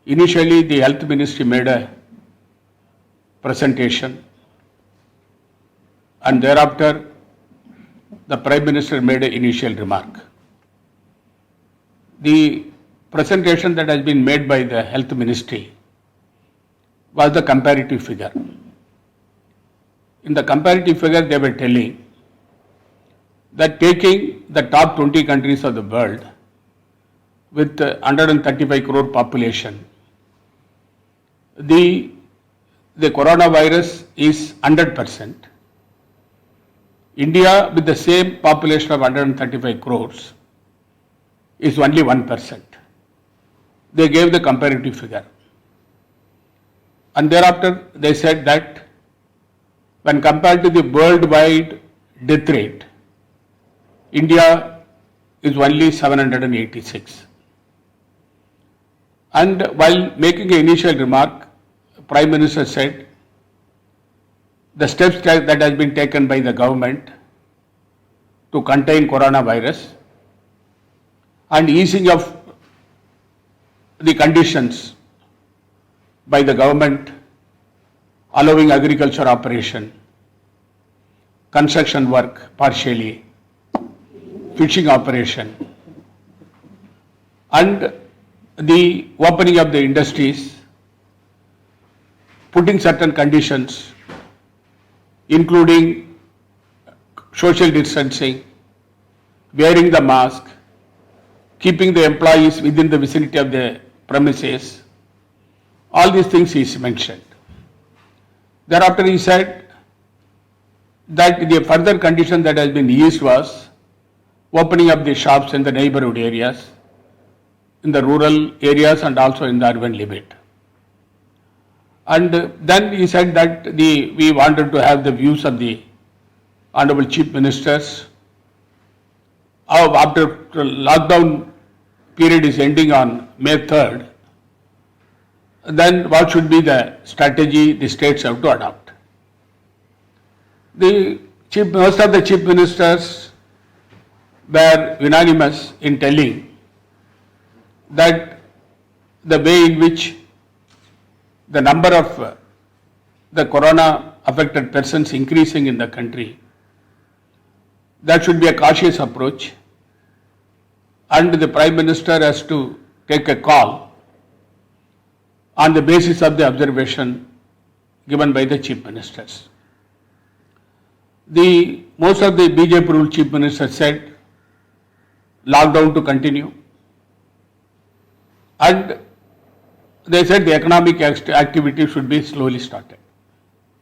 Initially, the Health Ministry made a presentation, and thereafter, the Prime Minister made an initial remark. The presentation that has been made by the Health Ministry was the comparative figure. In the comparative figure, they were telling that taking the top 20 countries of the world with 135 crore population, the coronavirus is 100%. India with the same population of 135 crores is only 1%. They gave the comparative figure. And thereafter they said that when compared to the worldwide death rate, India is only 786. And while making an initial remark, Prime Minister said the steps that has been taken by the government to contain coronavirus and easing of the conditions by the government, allowing agriculture operation, construction work partially, fishing operation, and the opening of the industries, putting certain conditions, including social distancing, wearing the mask, keeping the employees within the vicinity of the premises. All these things is mentioned. Thereafter he said that the further condition that has been eased was opening up the shops in the neighborhood areas, in the rural areas and also in the urban limit. And then he said that we wanted to have the views of the Honorable Chief Ministers. After lockdown period is ending on May 3rd, then what should be the strategy the states have to adopt? Most of the Chief Ministers were unanimous in telling that the way in which the number of the corona affected persons increasing in the country, that should be a cautious approach, and the Prime Minister has to take a call on the basis of the observation given by the Chief Ministers. Most of the BJP ruled Chief Ministers said lockdown to continue, and they said the economic activity should be slowly started.